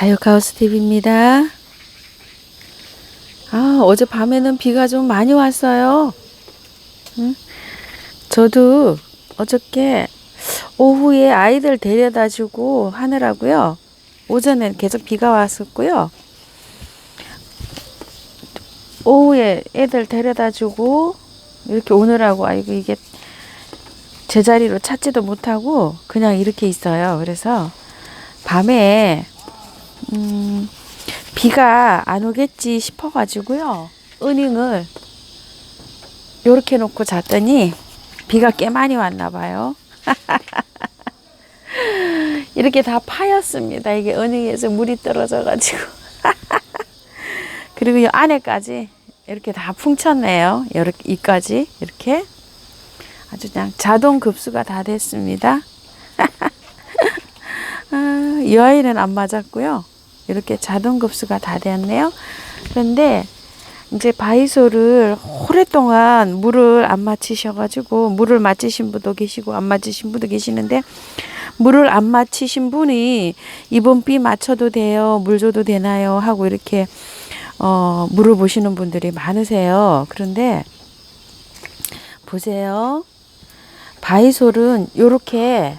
다육하우스 TV입니다. 어젯밤에는 비가 좀 많이 왔어요. 저도 어저께 오후에 아이들 데려다 주고 하느라고요. 오전엔 계속 비가 왔었고요. 오후에 애들 데려다 주고 이렇게 오느라고 아이고 이게 제자리로 찾지도 못하고 그냥 이렇게 있어요. 그래서 밤에 비가 안 오겠지 싶어가지고요. 어닝을 요렇게 놓고 잤더니 비가 꽤 많이 왔나 봐요. 이렇게 다 파였습니다. 이게 어닝에서 물이 떨어져가지고. 그리고 이 안에까지 이렇게 다 풍쳤네요. 이렇게 이까지 이렇게 아주 그냥 자동 급수가 다 됐습니다. 이 아이는 안 맞았고요. 이렇게 자동 급수가 다 되었네요. 그런데 이제 바이솔을 오랫동안 물을 안 맞히셔가지고 물을 맞히신 분도 계시고 안 맞히신 분도 계시는데 물을 안 맞히신 분이 이번 비 맞춰도 돼요? 물 줘도 되나요? 하고 이렇게 물어보시는 분들이 많으세요. 그런데 보세요. 바이솔은 요렇게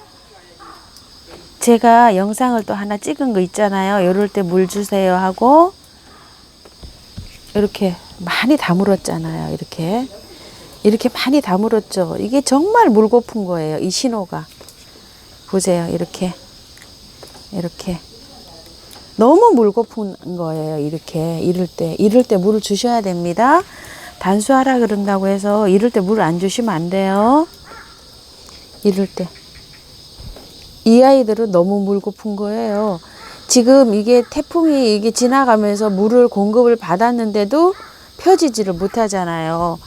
제가 영상을 또 하나 찍은 거 있잖아요. 이럴 때 물 주세요 하고 이렇게 많이 다물었잖아요. 이렇게 많이 다물었죠. 이게 정말 물 고픈 거예요. 이 신호가. 보세요. 이렇게 너무 물 고픈 거예요. 이럴 때 물을 주셔야 됩니다. 단수하라 그런다고 해서 이럴 때 물 안 주시면 안 돼요. 이럴 때. 이 아이들은 너무 물 고픈 거예요. 지금 이게 태풍이 이게 지나가면서 물을 공급을 받았는데도 펴지지를 못하잖아요.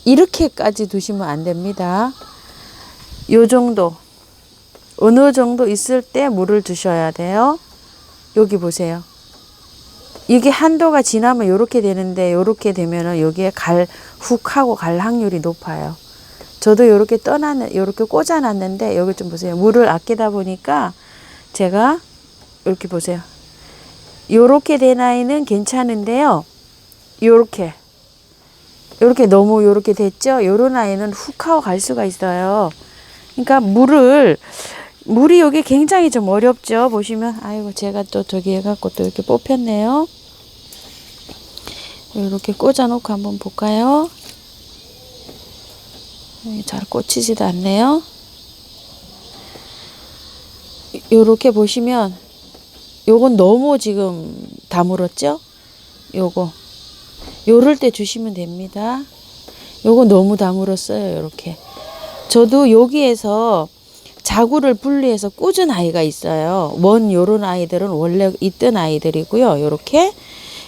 이렇게까지 두시면 안 됩니다. 요 정도, 어느 정도 있을 때 물을 주셔야 돼요. 여기 보세요. 이게 한도가 지나면 이렇게 되는데 이렇게 되면은 여기에 훅 하고 갈 확률이 높아요. 저도 이렇게 이렇게 꽂아놨는데 여기 좀 보세요. 물을 아끼다 보니까 제가 이렇게 보세요. 요렇게 된 아이는 괜찮은데요. 요렇게 너무 요렇게 됐죠. 요런 아이는 훅 하고 갈 수가 있어요. 그러니까 물이 여기 굉장히 좀 어렵죠. 보시면 아이고 제가 또 저기 해갖고 또 이렇게 뽑혔네요. 이렇게 꽂아놓고 한번 볼까요? 잘 꽂히지도 않네요. 요렇게 보시면 요건 너무 지금 다물었죠? 요럴 때 주시면 됩니다. 요거 너무 다물었어요. 요렇게. 저도 여기에서 자구를 분리해서 꽂은 아이가 있어요. 요런 아이들은 원래 있던 아이들이고요. 요렇게.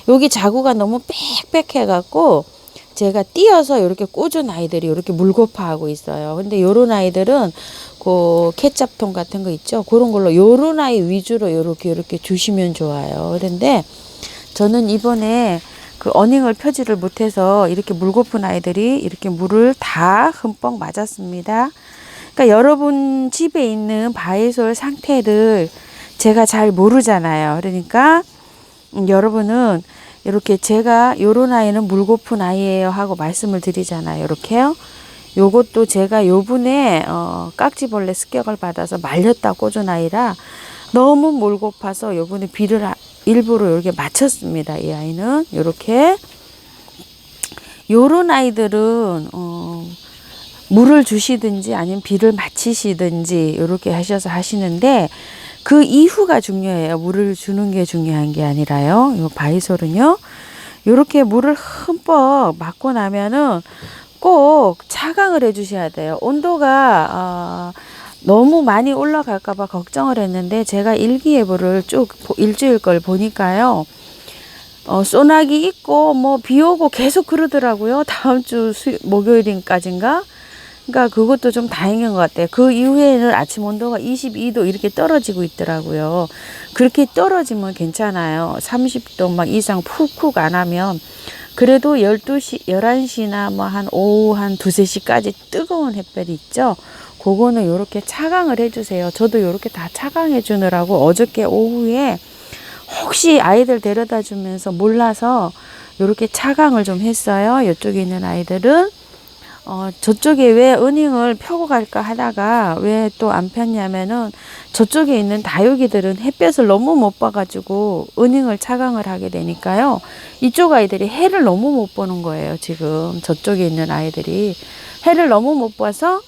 여기 자구가 너무 빽빽해 갖고 제가 띄어서 이렇게 꽂은 아이들이 이렇게 물고파하고 있어요. 근데 요런 아이들은 그 케첩통 같은 거 있죠. 그런 걸로 요런 아이 위주로 이렇게 주시면 좋아요. 그런데 저는 이번에 그 어닝을 펴지를 못해서 이렇게 물고픈 아이들이 이렇게 물을 다 흠뻑 맞았습니다. 그러니까 여러분 집에 있는 바이솔 상태를 제가 잘 모르잖아요. 그러니까 여러분은 이렇게 제가 요런 아이는 물 고픈 아이예요 하고 말씀을 드리잖아요. 이렇게요. 요것도 제가 요분에 깍지벌레 습격을 받아서 말렸다 꽂은 아이라 너무 물 고파서 요분에 비를 일부러 이렇게 맞췄습니다. 이 아이는 요렇게. 요런 아이들은 물을 주시든지 아니면 비를 맞히시든지 이렇게 하셔서 하시는데 그 이후가 중요해요. 물을 주는 게 중요한 게 아니라요. 요 바이솔은요. 이렇게 물을 흠뻑 맞고 나면은 꼭 차강을 해 주셔야 돼요. 온도가 너무 많이 올라갈까 봐 걱정을 했는데 제가 일기예보를 쭉 일주일 걸 보니까요. 소나기 있고 뭐 비 오고 계속 그러더라고요. 다음 주 목요일까지인가? 그러니까 그것도 좀 다행인 것 같아요. 그 이후에는 아침 온도가 22도 이렇게 떨어지고 있더라고요. 그렇게 떨어지면 괜찮아요. 30도 막 이상 푹푹 안 하면. 그래도 12시, 11시나 뭐 한 오후 한 2, 3시까지 뜨거운 햇볕이 있죠. 그거는 요렇게 차강을 해주세요. 저도 요렇게 다 차강해 주느라고 어저께 오후에 혹시 아이들 데려다 주면서 몰라서 이렇게 차강을 좀 했어요. 이쪽에 있는 아이들은. 저쪽에 왜 어닝을 펴고 갈까 하다가 왜 또 안 폈냐면은 저쪽에 있는 다육이들은 햇볕을 너무 못 봐가지고 어닝을 차강을 하게 되니까요. 이쪽 아이들이 해를 너무 못 보는 거예요. 지금 저쪽에 있는 아이들이 해를 너무 못 봐서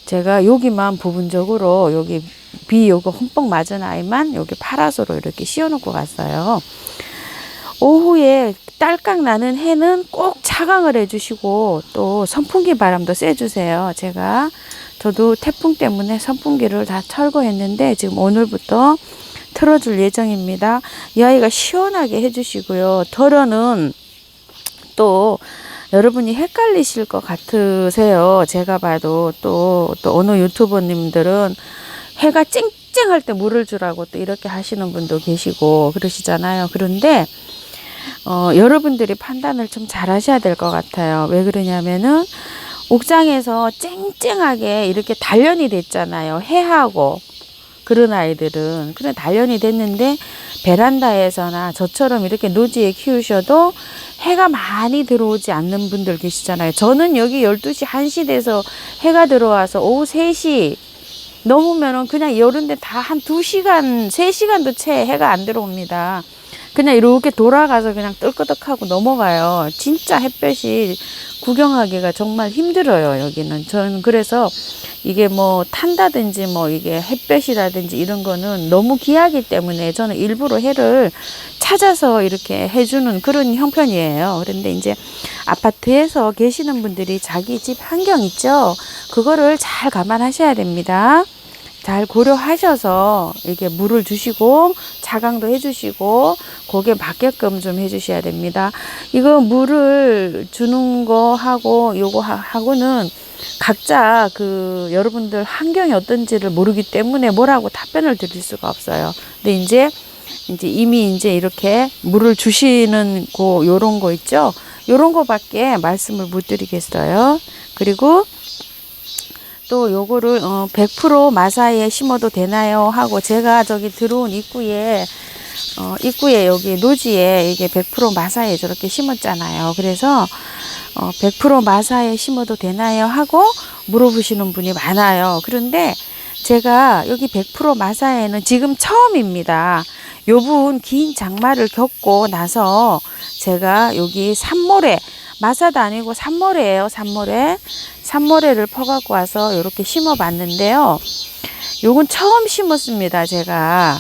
제가 여기만 부분적으로 여기 요거 흠뻑 맞은 아이만 여기 파라솔로 이렇게 씌워놓고 갔어요. 오후에 딸깍 나는 해는 꼭 차강을 해주시고 또 선풍기 바람도 쐬주세요. 저도 태풍 때문에 선풍기를 다 철거했는데 지금 오늘부터 틀어줄 예정입니다. 이 아이가 시원하게 해주시고요. 덜어는 또 여러분이 헷갈리실 것 같으세요. 제가 봐도 또 어느 유튜버님들은 해가 쨍쨍할 때 물을 주라고 또 이렇게 하시는 분도 계시고 그러시잖아요. 그런데 여러분들이 판단을 좀 잘 하셔야 될 것 같아요. 왜 그러냐면은 옥상에서 쨍쨍하게 이렇게 단련이 됐잖아요. 해하고 그런 아이들은. 그래 단련이 됐는데 베란다에서나 저처럼 이렇게 노지에 키우셔도 해가 많이 들어오지 않는 분들 계시잖아요. 저는 여기 12시, 1시 돼서 해가 들어와서 오후 3시 넘으면은 그냥 이런데 다 한 2시간, 3시간도 채 해가 안 들어옵니다. 그냥 이렇게 돌아가서 그냥 뜰끄덕하고 넘어가요. 진짜 햇볕이 구경하기가 정말 힘들어요, 여기는. 저는 그래서 이게 뭐 탄다든지 뭐 이게 햇볕이라든지 이런 거는 너무 귀하기 때문에 저는 일부러 해를 찾아서 이렇게 해주는 그런 형편이에요. 그런데 이제 아파트에서 계시는 분들이 자기 집 환경 있죠? 그거를 잘 감안하셔야 됩니다. 잘 고려하셔서 이게 물을 주시고 차강도 해주시고 거기에 맞게끔 좀 해주셔야 됩니다. 이거 물을 주는 거 하고 요거 하고는 각자 그 여러분들 환경이 어떤지를 모르기 때문에 뭐라고 답변을 드릴 수가 없어요. 근데 이제 이미 이제 이렇게 물을 주시는 요런 거 있죠? 요런 거밖에 말씀을 못 드리겠어요. 그리고 또 요거를 100% 마사에 심어도 되나요 하고 제가 저기 들어온 입구에 여기 노지에 이게 100% 마사에 저렇게 심었잖아요. 그래서 100% 마사에 심어도 되나요 하고 물어보시는 분이 많아요. 그런데 제가 여기 100% 마사에는 지금 처음입니다. 요 부분 긴 장마를 겪고 나서 제가 여기 산모래, 마사도 아니고 산모래예요. 산모래를 퍼갖고 와서 이렇게 심어 봤는데요. 요건 처음 심었습니다. 제가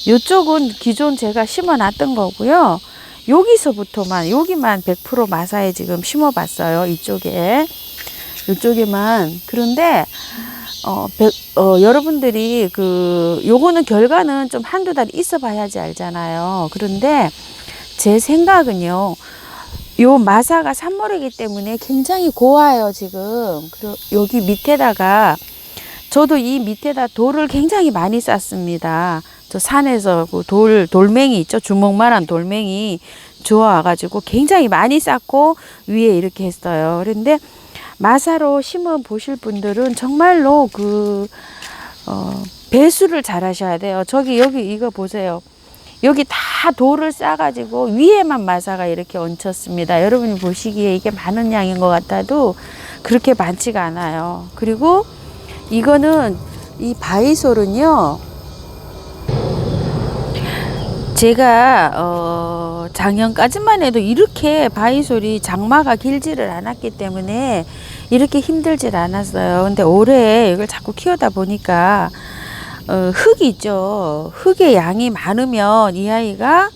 요쪽은 기존 제가 심어 놨던 거고요. 여기만 100% 마사에 지금 심어 봤어요. 이쪽에만. 그런데 여러분들이 요거는 결과는 좀 한두 달 있어 봐야지 알잖아요. 그런데 제 생각은요. 요 마사가 산모래이기 때문에 굉장히 고와요, 지금. 그리고 여기 밑에다가, 저도 이 밑에다 돌을 굉장히 많이 쌌습니다. 저 산에서 그 돌멩이 있죠? 주먹만한 돌멩이 주워와가지고 굉장히 많이 쌌고 위에 이렇게 했어요. 그런데 마사로 심어 보실 분들은 정말로 배수를 잘 하셔야 돼요. 여기 이거 보세요. 여기 다 돌을 싸가지고 위에만 마사가 이렇게 얹혔습니다. 여러분이 보시기에 이게 많은 양인 것 같아도 그렇게 많지가 않아요. 그리고 이거는 이 바이솔은요. 제가 작년까지만 해도 이렇게 바이솔이 장마가 길지를 않았기 때문에 이렇게 힘들질 않았어요. 근데 올해 이걸 자꾸 키우다 보니까 흙이 있죠. 흙의 양이 많으면 이 아이가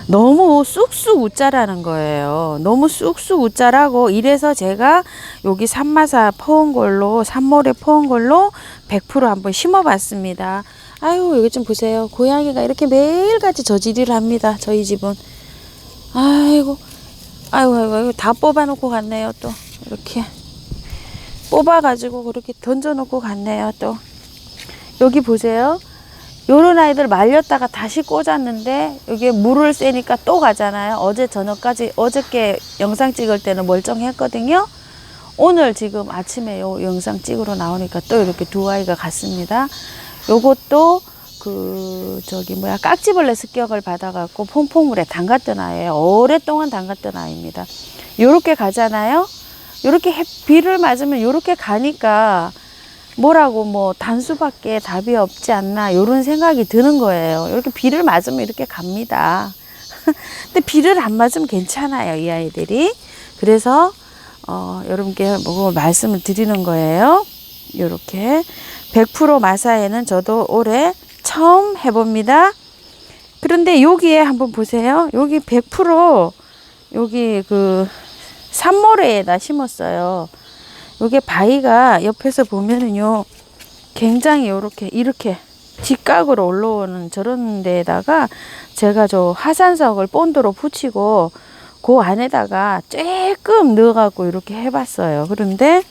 너무 쑥쑥 웃자라는 거예요. 너무 쑥쑥 웃자라고 이래서 제가 여기 산마사 퍼온 걸로 산모래 퍼온 걸로 100% 한번 심어 봤습니다. 아유 여기 좀 보세요. 고양이가 이렇게 매일같이 저지리를 합니다. 저희 집은. 아이고 다 뽑아 놓고 갔네요. 또 이렇게 뽑아 가지고 그렇게 던져 놓고 갔네요. 또 여기 보세요. 요런 아이들 말렸다가 다시 꽂았는데 여기에 물을 쐬니까 또 가잖아요. 어제 저녁까지 어저께 영상 찍을 때는 멀쩡했거든요. 오늘 지금 아침에 요 영상 찍으러 나오니까 또 이렇게 두 아이가 갔습니다. 요것도 깍지벌레 습격을 받아갖고 퐁퐁물에 담갔던 아이예요. 오랫동안 담갔던 아이입니다. 요렇게 가잖아요. 요렇게 비를 맞으면 요렇게 가니까 뭐라고 단수밖에 답이 없지 않나 요런 생각이 드는 거예요. 이렇게 비를 맞으면 이렇게 갑니다. 근데 비를 안 맞으면 괜찮아요, 이 아이들이. 그래서 여러분께 말씀을 드리는 거예요. 요렇게 100% 마사에는 저도 올해 처음 해봅니다. 그런데 여기에 한번 보세요. 여기 100% 여기 산모래에다 심었어요. 요게 바위가 옆에서 보면은요, 굉장히 이렇게 직각으로 올라오는 저런 데에다가 제가 저 화산석을 본드로 붙이고 그 안에다가 조금 넣어갖고 이렇게 해봤어요. 그런데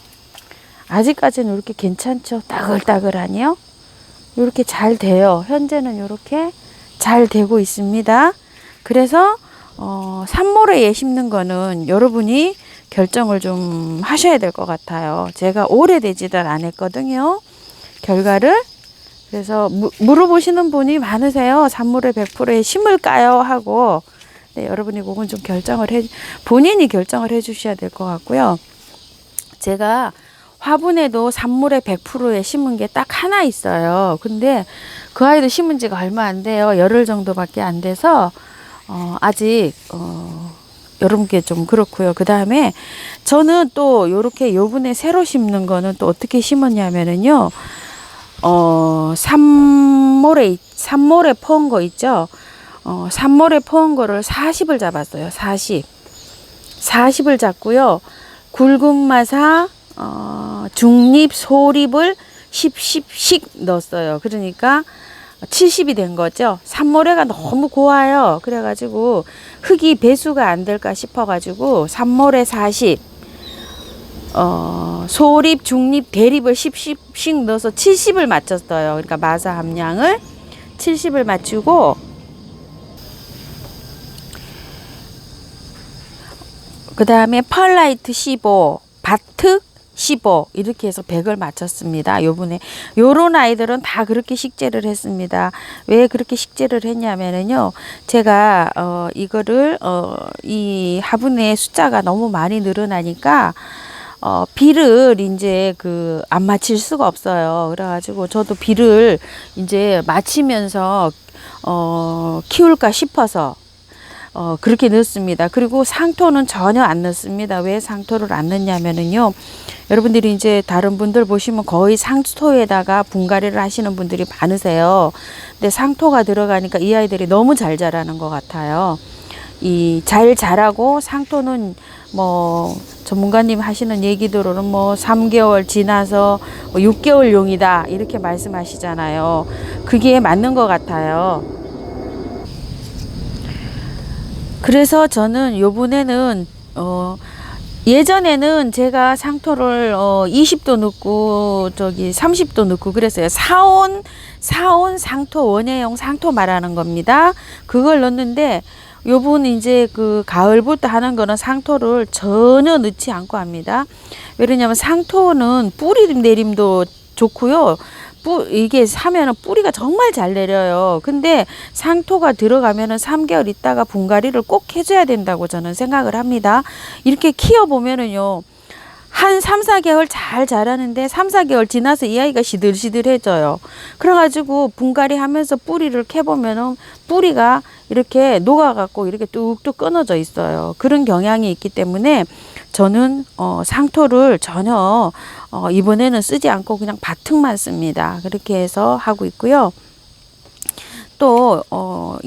아직까지는 이렇게 괜찮죠? 따글따글하니요? 이렇게 잘 돼요. 현재는 이렇게 잘 되고 있습니다. 그래서 산모래에 심는 거는 여러분이 결정을 좀 하셔야 될 것 같아요. 제가 오래되지도 안 했거든요. 결과를. 그래서 물어보시는 분이 많으세요. 산모래 100%에 심을까요? 하고. 네, 여러분이 그건 좀 본인이 결정을 해 주셔야 될 것 같고요. 제가 화분에도 산모래 100%에 심은 게 딱 하나 있어요. 근데 그 아이도 심은 지가 얼마 안 돼요. 열흘 정도밖에 안 돼서 아직 여러분께 좀 그렇고요. 그 다음에 저는 또 요렇게 요번에 새로 심는 거는 또 어떻게 심었냐면은요, 산모래 퍼온 거 있죠? 산모래 퍼온 거를 40을 잡았어요. 40을 잡고요. 굵은 마사, 중립, 소립을 10씩 넣었어요. 그러니까 70이 된 거죠. 산모래가 너무 고와요. 그래가지고 흙이 배수가 안 될까 싶어가지고 산모래 40, 소립, 중립, 대립을 10씩 넣어서 70을 맞췄어요. 그러니까 마사 함량을 70을 맞추고, 그 다음에 펄라이트 15, 바특 15 이렇게 해서 100을 맞췄습니다. 요번에 요런 아이들은 다 그렇게 식재를 했습니다. 왜 그렇게 식재를 했냐면은요, 제가 이거를 이 화분의 숫자가 너무 많이 늘어나니까 비를 이제 안 맞힐 수가 없어요. 그래가지고 저도 비를 이제 맞히면서 키울까 싶어서 그렇게 넣습니다. 그리고 상토는 전혀 안 넣습니다. 왜 상토를 안 넣냐면은요, 여러분들이 이제 다른 분들 보시면 거의 상토에다가 분갈이를 하시는 분들이 많으세요. 근데 상토가 들어가니까 이 아이들이 너무 잘 자라는 것 같아요. 잘 자라고, 상토는 전문가님 하시는 얘기대로는 3개월 지나서 6개월용이다 이렇게 말씀하시잖아요. 그게 맞는 것 같아요. 그래서 저는 요번에는 예전에는 제가 상토를 20도 넣고 30도 넣고 그랬어요. 사온 상토, 원예용 상토 말하는 겁니다. 그걸 넣는데 요번 이제 가을부터 하는 거는 상토를 전혀 넣지 않고 합니다. 왜냐면 상토는 뿌리 내림도 좋고요. 이게 사면은 뿌리가 정말 잘 내려요. 근데 상토가 들어가면은 3개월 있다가 분갈이를 꼭 해줘야 된다고 저는 생각을 합니다. 이렇게 키워보면은요, 한 3, 4개월 잘 자라는데 3, 4개월 지나서 이 아이가 시들시들해져요. 그래가지고 분갈이 하면서 뿌리를 캐보면은 뿌리가 이렇게 녹아갖고 이렇게 뚝뚝 끊어져 있어요. 그런 경향이 있기 때문에 저는 상토를 전혀 이번에는 쓰지 않고 그냥 바특만 씁니다. 그렇게 해서 하고 있고요. 또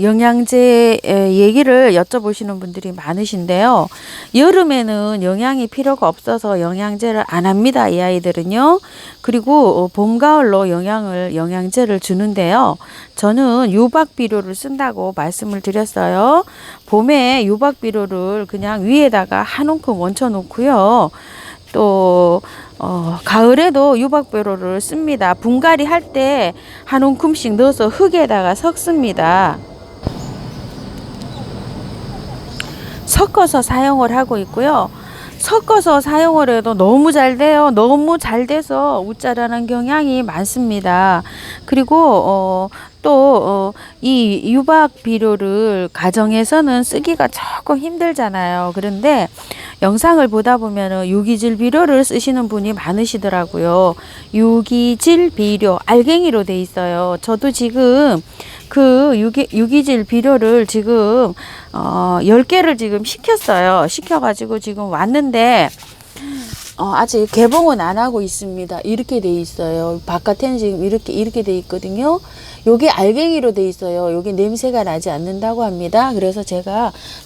영양제 얘기를 여쭤보시는 분들이 많으신데요. 여름에는 영양이 필요가 없어서 영양제를 안 합니다. 이 아이들은요. 그리고 봄, 가을로 영양제를 주는데요. 저는 유박비료를 쓴다고 말씀을 드렸어요. 봄에 유박비료를 그냥 위에다가 한 움큼 얹혀 놓고요. 또 가을에도 유박비료를 씁니다. 분갈이 할 때 한 움큼씩 넣어서 흙에다가 섞습니다. 섞어서 사용을 하고 있고요. 섞어서 사용을 해도 너무 잘 돼요. 너무 잘 돼서 웃자라는 경향이 많습니다. 그리고 또 이 유박 비료를 가정에서는 쓰기가 조금 힘들잖아요. 그런데 영상을 보다 보면은 유기질 비료를 쓰시는 분이 많으시더라고요. 유기질 비료 알갱이로 돼 있어요. 저도 지금 그 유기질 비료를 지금 10개를 지금 시켰어요. 시켜가지고 지금 왔는데 아직 개봉은 안 하고 있습니다. 이렇게 돼 있어요. 바깥에는 지금 이렇게 돼 있거든요. 요게 알갱이로 돼 있어요. 요게 냄새가 나지 않는다고 합니다. 그래서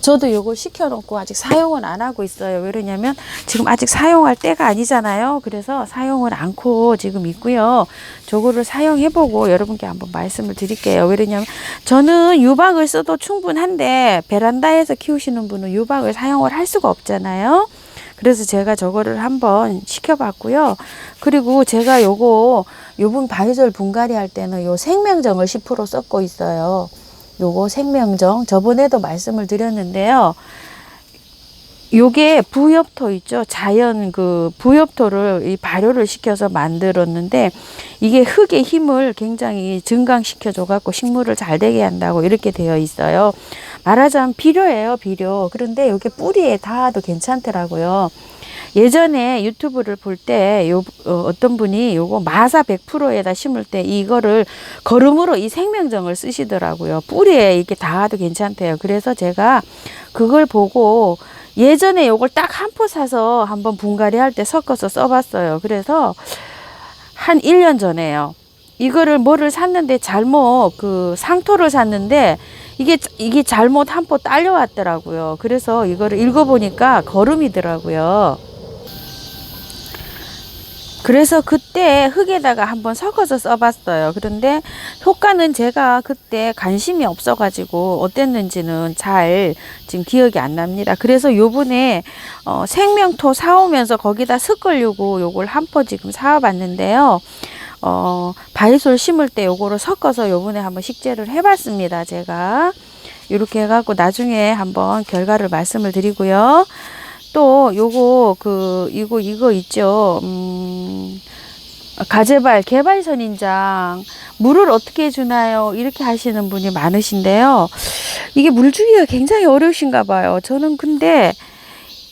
저도 요걸 시켜놓고 아직 사용은 안 하고 있어요. 왜 그러냐면 지금 아직 사용할 때가 아니잖아요. 그래서 사용을 않고 지금 있고요. 저거를 사용해보고 여러분께 한번 말씀을 드릴게요. 왜 그러냐면 저는 유박을 써도 충분한데 베란다에서 키우시는 분은 유박을 사용을 할 수가 없잖아요. 그래서 제가 저거를 한번 시켜봤고요. 그리고 제가 요번 바이솔 분갈이 할 때는 요 생명정을 10% 섞고 있어요. 요거 생명정 저번에도 말씀을 드렸는데요. 요게 부엽토 있죠. 자연 그 부엽토를 이 발효를 시켜서 만들었는데 이게 흙의 힘을 굉장히 증강시켜 줘 갖고 식물을 잘 되게 한다고 이렇게 되어 있어요. 말하자면 비료예요, 비료. 그런데 요게 뿌리에 닿아도 괜찮더라고요. 예전에 유튜브를 볼 때 어떤 분이 요거 마사 100%에다 심을 때 이거를 거름으로 이 생명정을 쓰시더라고요. 뿌리에 이렇게 닿아도 괜찮대요. 그래서 제가 그걸 보고 예전에 요걸 딱 한 포 사서 한번 분갈이 할 때 섞어서 써봤어요. 그래서 한 1년 전에요. 이거를 뭐를 샀는데 잘못 상토를 샀는데 이게 잘못 한 포 딸려왔더라고요. 그래서 이거를 읽어보니까 거름이더라고요. 그래서 그때 흙에다가 한번 섞어서 써봤어요. 그런데 효과는 제가 그때 관심이 없어가지고 어땠는지는 잘 지금 기억이 안 납니다. 그래서 요번에 생명토 사오면서 거기다 섞으려고 요걸 한 포 지금 사와봤는데요. 바이솔 심을 때 요거를 섞어서 요번에 한번 식재를 해봤습니다. 제가 이렇게 해갖고 나중에 한번 결과를 말씀을 드리고요. 또 요거 이거 있죠. 가재발 개발선인장 물을 어떻게 주나요? 이렇게 하시는 분이 많으신데요. 이게 물 주기가 굉장히 어려우신가 봐요. 저는 근데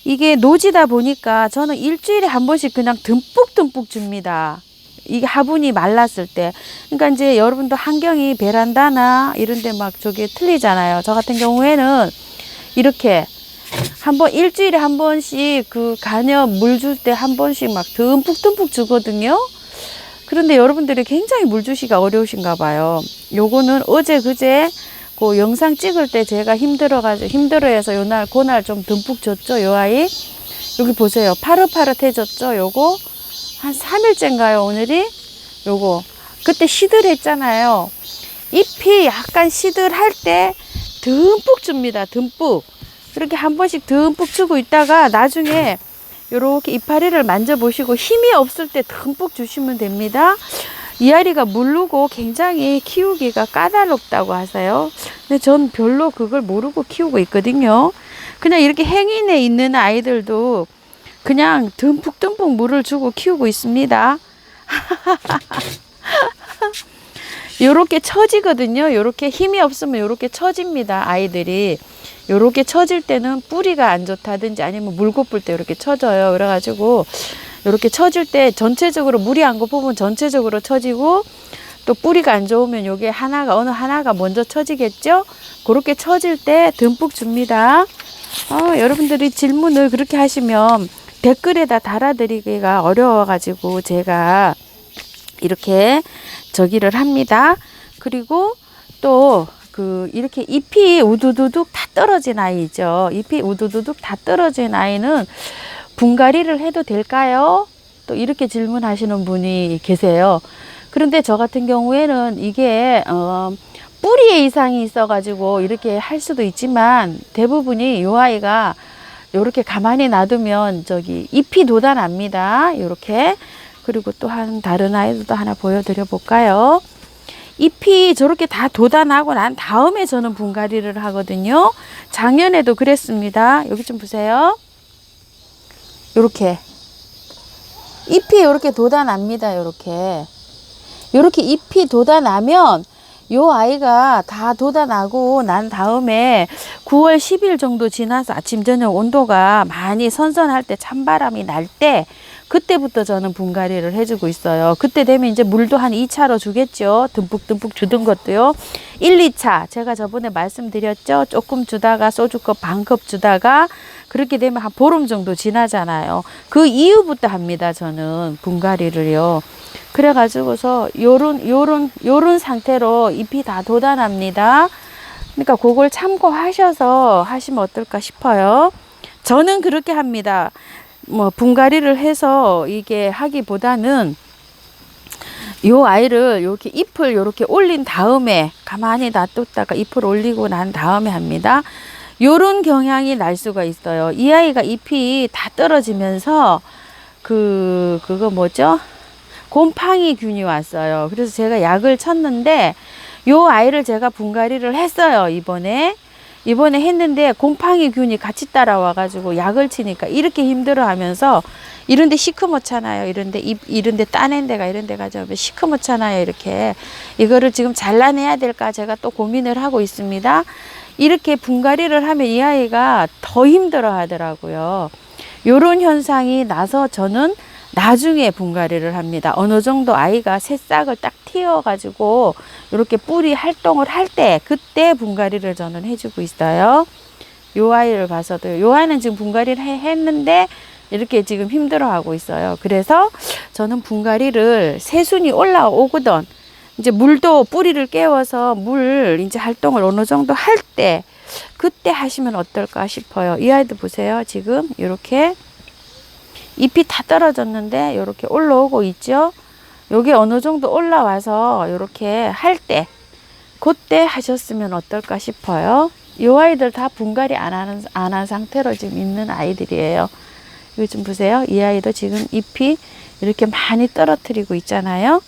이게 노지다 보니까 저는 일주일에 한 번씩 그냥 듬뿍듬뿍 줍니다. 이게 화분이 말랐을 때. 그러니까 이제 여러분도 환경이 베란다나 이런 데 막 저기 틀리잖아요. 저 같은 경우에는 이렇게 한번 일주일에 한 번씩 그 간엽 물 줄 때 한 번씩 막 듬뿍듬뿍 주거든요. 그런데 여러분들이 굉장히 물 주시기가 어려우신가 봐요. 요거는 어제 그제 그 영상 찍을 때 제가 힘들어해서 요날 그날 좀 듬뿍 줬죠. 요 아이 여기 보세요. 파릇파릇해졌죠. 요거 한 3일째인가요 오늘이? 요거 그때 시들했잖아요. 잎이 약간 시들할 때 듬뿍 줍니다. 듬뿍. 그렇게 한 번씩 듬뿍 주고 있다가 나중에 이렇게 이파리를 만져보시고 힘이 없을 때 듬뿍 주시면 됩니다. 이 아이가 물르고 굉장히 키우기가 까다롭다고 하세요. 근데 전 별로 그걸 모르고 키우고 있거든요. 그냥 이렇게 행인에 있는 아이들도 그냥 듬뿍듬뿍 물을 주고 키우고 있습니다. 요렇게 처지거든요. 요렇게 힘이 없으면 요렇게 처집니다. 아이들이. 요렇게 처질 때는 뿌리가 안 좋다든지 아니면 물 고쁠 때 이렇게 처져요. 그래가지고 요렇게 처질 때 전체적으로 물이 안 고프면 전체적으로 처지고 또 뿌리가 안 좋으면 요게 어느 하나가 먼저 처지겠죠? 그렇게 처질 때 듬뿍 줍니다. 여러분들이 질문을 그렇게 하시면 댓글에다 달아드리기가 어려워가지고 제가 이렇게 저기를 합니다. 그리고 또 이렇게 잎이 우두두둑 다 떨어진 아이죠. 잎이 우두두둑 다 떨어진 아이는 분갈이를 해도 될까요? 또 이렇게 질문하시는 분이 계세요. 그런데 저 같은 경우에는 이게 뿌리에 이상이 있어 가지고 이렇게 할 수도 있지만 대부분이 이 아이가 이렇게 가만히 놔두면 잎이 돋아납니다. 이렇게. 그리고 또 다른 아이들도 하나 보여드려 볼까요? 잎이 저렇게 다 돋아나고 난 다음에 저는 분갈이를 하거든요. 작년에도 그랬습니다. 여기 좀 보세요. 요렇게 잎이 요렇게 돋아납니다. 요렇게 잎이 돋아나면 요 아이가 다 돋아나고 난 다음에 9월 10일 정도 지나서 아침 저녁 온도가 많이 선선할 때, 찬바람이 날 때, 그때부터 저는 분갈이를 해주고 있어요. 그때 되면 이제 물도 한 2차로 주겠죠. 듬뿍듬뿍 주던 것도요. 1, 2차 제가 저번에 말씀드렸죠. 조금 주다가 소주컵 반컵 주다가 그렇게 되면 한 보름 정도 지나잖아요. 그 이후부터 합니다. 저는 분갈이를요. 그래가지고서 요런 상태로 잎이 다 돋아납니다. 그러니까 그걸 참고하셔서 하시면 어떨까 싶어요. 저는 그렇게 합니다. 뭐 분갈이를 해서 이게 하기보다는 요 아이를 이렇게 잎을 이렇게 올린 다음에 가만히 놔뒀다가 잎을 올리고 난 다음에 합니다. 요런 경향이 날 수가 있어요. 이 아이가 잎이 다 떨어지면서 그거 뭐죠? 곰팡이 균이 왔어요. 그래서 제가 약을 쳤는데 요 아이를 제가 분갈이를 했어요. 이번에 했는데 곰팡이 균이 같이 따라와 가지고 약을 치니까 이렇게 힘들어 하면서 이런데 시커멓잖아요. 이런데 따낸 데가 이런 데 가지고 시커멓잖아요. 이렇게 이거를 지금 잘라내야 될까 제가 또 고민을 하고 있습니다. 이렇게 분갈이를 하면 이 아이가 더 힘들어 하더라고요. 요런 현상이 나서 저는 나중에 분갈이를 합니다. 어느 정도 아이가 새싹을 딱 틔워 가지고 이렇게 뿌리 활동을 할 때 그때 분갈이를 저는 해주고 있어요. 요 아이를 봐서도 요 아이는 지금 분갈이를 했는데 이렇게 지금 힘들어 하고 있어요. 그래서 저는 분갈이를 새순이 올라오거든 이제 물도 뿌리를 깨워서 물 이제 활동을 어느 정도 할 때 그때 하시면 어떨까 싶어요. 이 아이도 보세요. 지금 이렇게 잎이 다 떨어졌는데 이렇게 올라오고 있죠. 요게 어느 정도 올라와서 이렇게 할 때 그때 하셨으면 어떨까 싶어요. 이 아이들 다 분갈이 안 한 상태로 지금 있는 아이들이에요. 이거 좀 보세요. 이 아이도 지금 잎이 이렇게 많이 떨어뜨리고 있잖아요.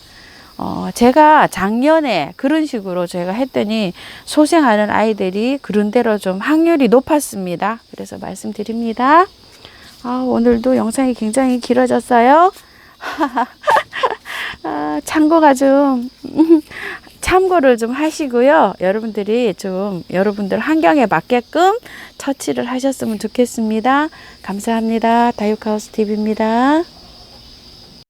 제가 작년에 그런 식으로 제가 했더니 소생하는 아이들이 그런 대로 좀 확률이 높았습니다. 그래서 말씀드립니다. 오늘도 영상이 굉장히 길어졌어요. 참고를 좀 하시고요. 여러분들 환경에 맞게끔 처치를 하셨으면 좋겠습니다. 감사합니다. 다육하우스 TV입니다.